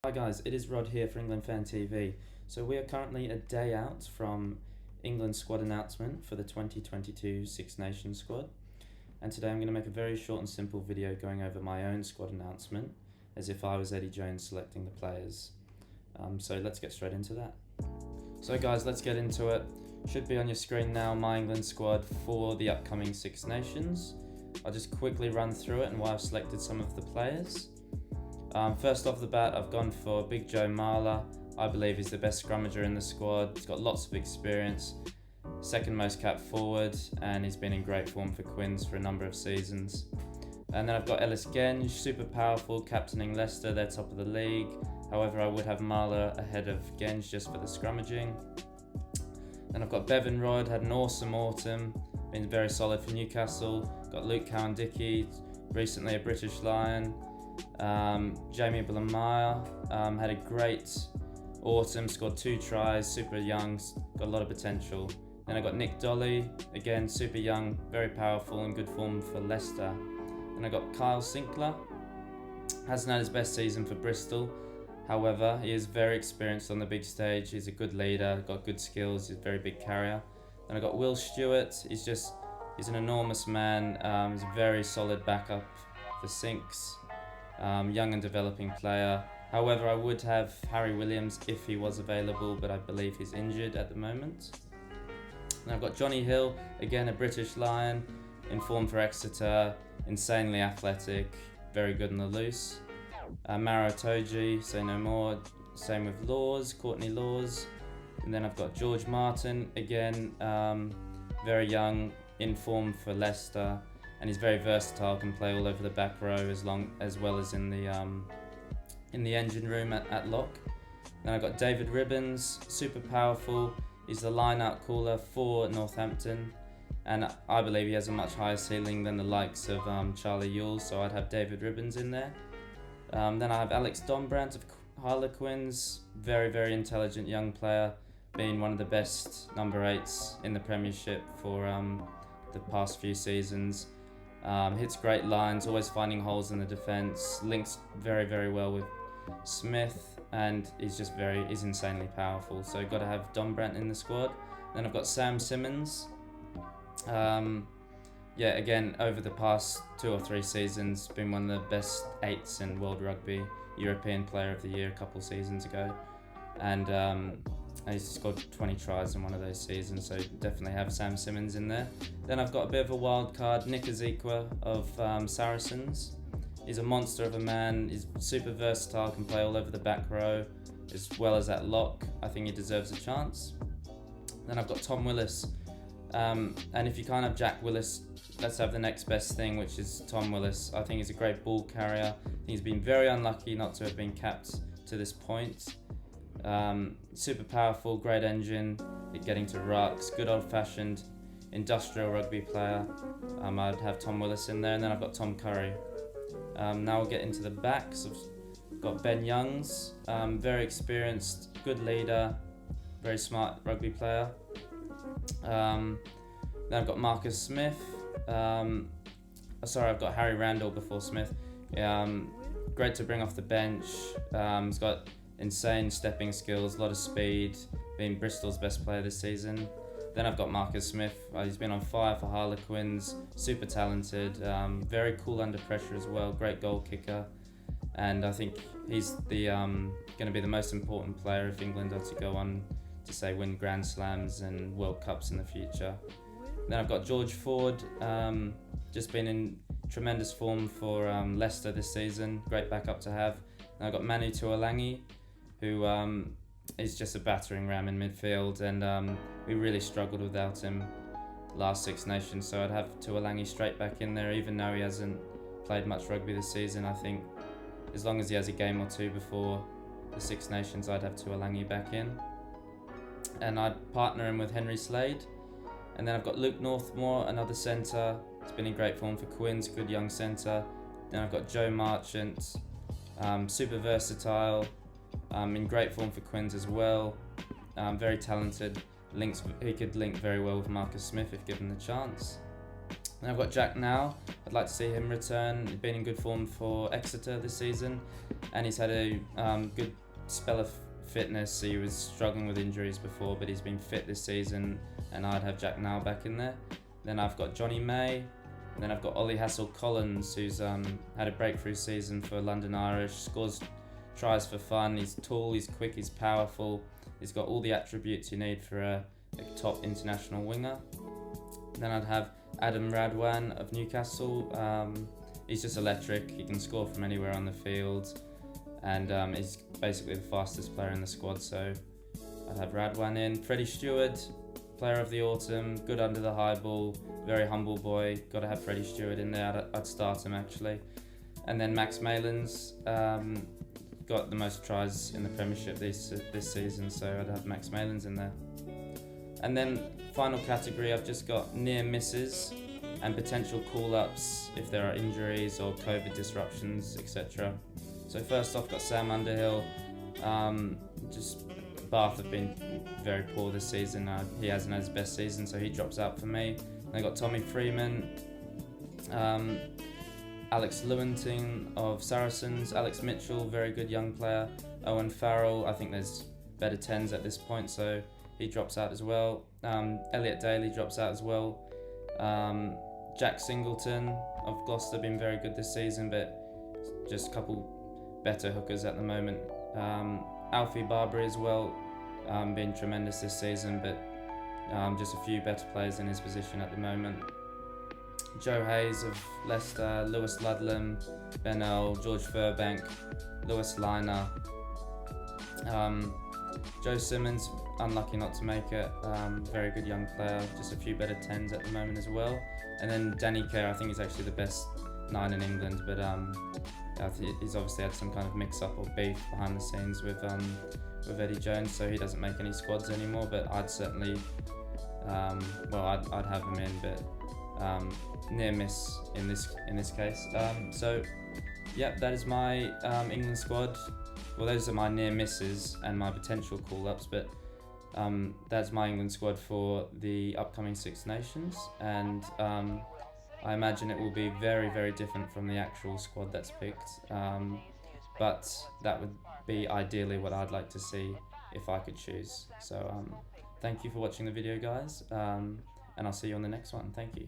Hi guys, it is Rod here for England Fan TV. So we are currently a day out from England squad announcement for the 2022 Six Nations squad. And today I'm going to make a very short and simple video going over my own squad announcement as if I was Eddie Jones selecting the players. So let's get straight into that. So guys, let's get into it. Should be on your screen now my England squad for the upcoming Six Nations. I'll just quickly run through it and why I've selected some of the players. First off the bat, I've gone for Big Joe Marler. I believe he's the best scrummager in the squad. He's got lots of experience, second most capped forward, and he's been in great form for Quins for a number of seasons. And then I've got Ellis Genge, super powerful, captaining Leicester, they're top of the league. However, I would have Marler ahead of Genge just for the scrummaging. Then I've got Bevan Rodd, had an awesome autumn, been very solid for Newcastle. Got Luke Cowan-Dickie, recently a British Lion. Jamie Blamire had a great autumn, scored 2 tries, super young, got a lot of potential. Then I got Nick Dolly, again super young, very powerful and good form for Leicester. Then I got Kyle Sinclair, hasn't had his best season for Bristol, however he is very experienced on the big stage, he's a good leader, got good skills, he's a very big carrier. Then I got Will Stewart, he's an enormous man, he's a very solid backup for Sinks. Young and developing player. However, I would have Harry Williams if he was available, but I believe he's injured at the moment. And I've got Johnny Hill, again a British Lion, in form for Exeter, insanely athletic, very good on the loose. Maro Itoje, say no more. Same with Laws, Courtney Laws. And then I've got George Martin, again, very young, in form for Leicester. And he's very versatile, can play all over the back row as well as in the engine room at lock. Then I've got David Ribbons, super powerful. He's the line-out caller for Northampton, and I believe he has a much higher ceiling than the likes of Charlie Ewell, so I'd have David Ribbons in there. Then I have Alex Dombrandt of Harlequins, very, very intelligent young player, being one of the best number 8s in the Premiership for the past few seasons. Hits great lines, always finding holes in the defence, links very, very well with Smith, and he's insanely powerful. So got to have Dombrandt in the squad. Then I've got Sam Simmons. Again, over the past 2 or 3 seasons, been one of the best 8s in World Rugby, European Player of the Year a couple seasons ago, and he's scored 20 tries in one of those seasons, so definitely have Sam Simmons in there. Then I've got a bit of a wild card, Nick Ezekwa of Saracens. He's a monster of a man, he's super versatile, can play all over the back row as well as at lock. I think he deserves a chance. Then I've got Tom Willis, and if you can't have Jack Willis, let's have the next best thing, which is Tom Willis. I think he's a great ball carrier. I think he's been very unlucky not to have been capped to this point. Super powerful, great engine, getting to rucks, good old-fashioned industrial rugby player. I'd have Tom Willis in there, and then I've got Tom Curry. Now we'll get into the backs. I've got Ben Youngs, very experienced, good leader, very smart rugby player. Then I've got Marcus Smith. I've got Harry Randall before Smith. Great to bring off the bench. He's got insane stepping skills, a lot of speed, being Bristol's best player this season. Then I've got Marcus Smith, he's been on fire for Harlequins, super talented, very cool under pressure as well, great goal kicker, and I think he's going to be the most important player if England are to go on to say win Grand Slams and World Cups in the future. Then I've got George Ford, just been in tremendous form for Leicester this season, great backup to have. And I've got Manu Tuolangi, who is just a battering ram in midfield, and we really struggled without him last Six Nations, so I'd have Tuolangi straight back in there, even though he hasn't played much rugby this season. I think as long as he has a game or 2 before the Six Nations, I'd have Tuolangi back in, and I'd partner him with Henry Slade. And then I've got Luke Northmore, another centre, he's been in great form for Quins, good young centre. Then I've got Joe Marchant, super versatile, in great form for Quins as well, very talented, he could link very well with Marcus Smith if given the chance. And I've got Jack Now. I'd like to see him return. He's been in good form for Exeter this season, and he's had a good spell of fitness. He was struggling with injuries before, but he's been fit this season, and I'd have Jack Now back in there. Then I've got Johnny May. And then I've got Ollie Hassel-Collins, who's had a breakthrough season for London Irish, scores tries for fun. He's tall, he's quick, he's powerful. He's got all the attributes you need for a top international winger. Then I'd have Adam Radwan of Newcastle. He's just electric. He can score from anywhere on the field, and he's basically the fastest player in the squad. So I'd have Radwan in. Freddie Stewart, player of the autumn, good under the high ball, very humble boy. Got to have Freddie Stewart in there. I'd start him actually. And then Max Malins, got the most tries in the Premiership this season, so I'd have Max Malins in there. And then final category, I've just got near misses and potential call-ups if there are injuries or COVID disruptions, etc. So first off, got Sam Underhill. Just Bath have been very poor this season. He hasn't had his best season, so he drops out for me. They got Tommy Freeman, Alex Lewington of Saracens, Alex Mitchell, very good young player. Owen Farrell, I think there's better 10s at this point, so he drops out as well. Elliot Daly drops out as well. Jack Singleton of Gloucester, been very good this season, but just a couple better hookers at the moment. Alfie Barbary as well, been tremendous this season, but just a few better players in his position at the moment. Joe Hayes of Leicester, Lewis Ludlam, Ben Earl, George Furbank, Lewis Liner. Joe Simmons, unlucky not to make it, very good young player, just a few better 10s at the moment as well. And then Danny Kerr, I think he's actually the best 9 in England, but I think he's obviously had some kind of mix-up or beef behind the scenes with Eddie Jones, so he doesn't make any squads anymore. But I'd certainly, I'd have him in, but near miss in this case. So yeah, that is my England squad. Well, those are my near misses and my potential call-ups, but that's my England squad for the upcoming Six Nations, and I imagine it will be very, very different from the actual squad that's picked, but that would be ideally what I'd like to see if I could choose. So thank you for watching the video, guys, and I'll see you on the next one. Thank you.